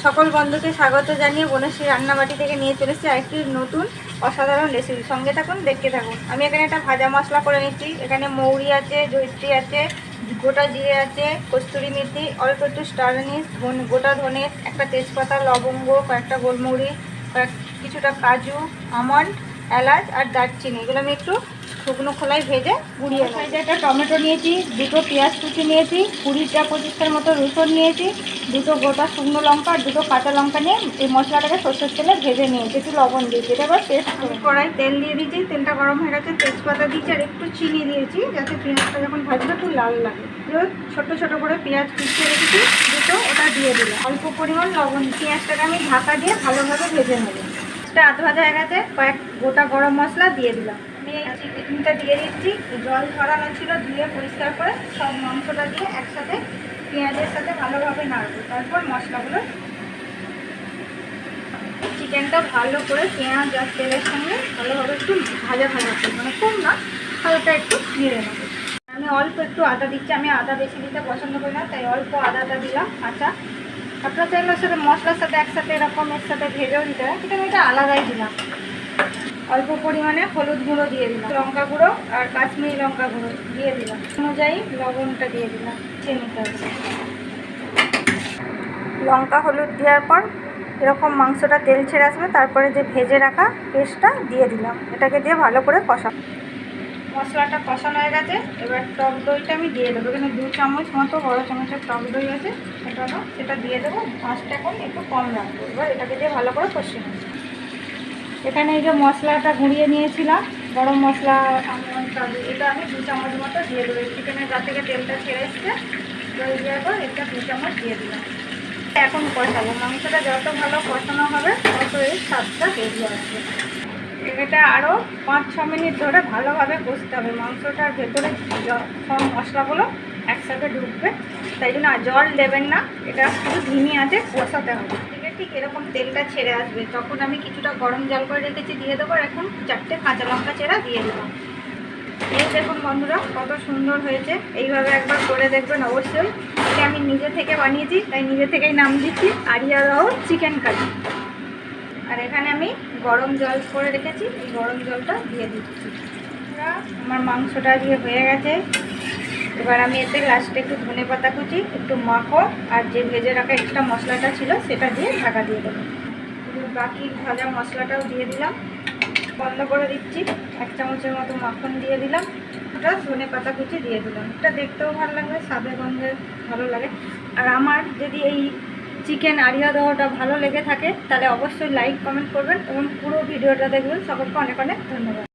সকল বন্ধুকে স্বাগত জানিয়ে বনশ্রী রান্নাবাটি থেকে নিয়ে চলেছি আরেকটি নতুন অসাধারণ রেসিপি। সঙ্গে থাকুন, দেখতে থাকুন। আমি এখানে একটা ভাজা মশলা করে নিচ্ছি। এখানে মৌরি আছে, জয়িত্রী আছে, গোটা জিরে আছে, কস্তুরি মেথি, অল্প একটু স্টার আনিস, গোটা ধনে, একটা তেজপাতা, লবঙ্গ, কয়েকটা গোলমরিচ, কিছুটা কাজু, আমন্ড, এলাচ আর দারচিনি। এগুলো আমি একটু শুকনো খোলায় ভেজে গুঁড়িয়ে সাইডে একটা টমেটো নিয়েছি, দুটো পেঁয়াজ কুচি নিয়েছি, 20-25টার মতো রসুন নিয়েছি, দুটো গোটা শুকনো লঙ্কা আর দুটো কাঁচা লঙ্কা নিয়ে এই মশলাটাকে সর্ষের তেলে ভেজে নিয়েছি, একটু লবণ দিয়েছি। এটা এবার পেস্ট করে কড়াই তেল দিয়ে দিয়েছি, তেলটা গরম হয়ে গেছে, তেজপাতা দিয়েছি আর একটু চিনি দিয়েছি যাতে পেঁয়াজটা যখন ভাজবে একটু লাল লাগে। ছোটো ছোটো করে পেঁয়াজ কুচিয়ে রেখেছি, দুটো ওটা দিয়ে দিলাম। অল্প পরিমাণ লবণ, পেঁয়াজটাকে আমি ঢাকা দিয়ে ভালোভাবে ভেজে নেব। আধ ভাজা হয়ে গেছে, কয়েক গোটা গরম মশলা দিয়ে দিলাম। আমি এই চিকেনটা দিয়ে দিচ্ছি, জল ঝরানো ছিল, ধুয়ে পরিষ্কার করে সব মাংসটা দিয়ে একসাথে পেঁয়াজের সাথে ভালোভাবে নাড়বো। তারপর মশলাগুলো, চিকেনটা ভালো করে পেঁয়াজ আর তেলের সঙ্গে ভালোভাবে একটু ভাজা ভাজা করবো, মানে খুব না, হালকা একটু নেড়ে নেবো। আমি অল্প একটু আদা দিচ্ছি, আমি আদা বেশি দিতে পছন্দ করি না, তাই অল্প আদাটা দিলাম। আচ্ছা, আপনার চাইলে সাথে মশলার সাথে একসাথে এরকম এর সাথে ভেজেও দিতে হয়, কিন্তু আমি এটা আলাদাই দিলাম। অল্প পরিমাণে হলুদ গুঁড়ো দিয়ে দিলাম, লঙ্কা গুঁড়ো আর কাশ্মীরি লঙ্কা গুঁড়ো দিয়ে দিলাম, অনুযায়ী লবণটা দিয়ে দিলাম, চিনিটা। লঙ্কা হলুদ দেওয়ার পর এরকম মাংসটা তেল ছেড়ে আসবে, তারপরে যে ভেজে রাখা পেস্টটা দিয়ে দিলাম। এটাকে দিয়ে ভালো করে কষাবো। মশলাটা কষানো হয়ে গেছে, এবার টক দইটা আমি দিয়ে দেবো। এখানে 2 চামচ মতো বড় চামচের টক দই আছে, সেটা দিয়ে দেবো। মাছটা এখন একটু কম রাখবো। এবার এটাকে দিয়ে ভালো করে কষিয়ে নেবো। এখানে এই যে মশলাটা গুঁড়িয়ে নিয়েছিলাম, গরম মশলা, কাজু, এটা আমি 2 চামচ মতো দিয়ে দেবো। চিকেনের গা থেকে তেলটা ছেড়ে এসছে, দই দেওয়ার পর এটা 2 চামচ দিয়ে দিলাম। এখন কষাবো। মাংসটা যত ভালো কষানো হবে তত এর স্বাদটা বেরিয়ে আসবে। এটা আরও 5-6 মিনিট ধরে ভালোভাবে কষতে হবে। মাংসটার ভেতরে সব মশলাগুলো একসাথে ঢুকবে, তাই জন্য জল দেবেন না, এটা শুধু ধিমি আঁচে কষাতে হবে। ঠিক এরকম তেলটা ছেড়ে আসবে, তখন আমি কিছুটা গরম জল করে রেখেছি দিয়ে দেবো। এখন 4টে কাঁচা লঙ্কা চেরা দিয়ে দিলাম। এই দেখুন বন্ধুরা, কত সুন্দর হয়েছে। এইভাবে একবার করে দেখবেন অবশ্যই। এটা আমি নিজে থেকে বানিয়েছি, তাই নিজে থেকেই নাম দিচ্ছি আরিয়া রাও চিকেন কারি। আর এখানে আমি গরম জল করে রেখেছি, এই গরম জলটা দিয়ে দিচ্ছি। আমার মাংসটা দিয়ে হয়ে গেছে। এবার আমি এতে লাস্টে একটু ধনে পাতা কুচি, একটু মাখন আর যে ভেজে রাখা এক্সট্রা মশলাটা ছিল সেটা দিয়ে ঢাকা দিয়ে দেবো। বাকি ভাজা মশলাটাও দিয়ে দিলাম, বন্ধ করে দিচ্ছি। 1 চামচের মতো মাখন দিয়ে দিলাম, ওটা ধনে পাতা কুচি দিয়ে দিলাম। এটা দেখতেও ভালো লাগবে, স্বাদে গন্ধে ভালো লাগে। আর আমার যদি এই চিকেন আরিয়া দেওয়াটা ভালো লেগে থাকে তাহলে অবশ্যই লাইক কমেন্ট করবেন এবং পুরো ভিডিওটা দেখবেন। সকলকে অনেক অনেক ধন্যবাদ।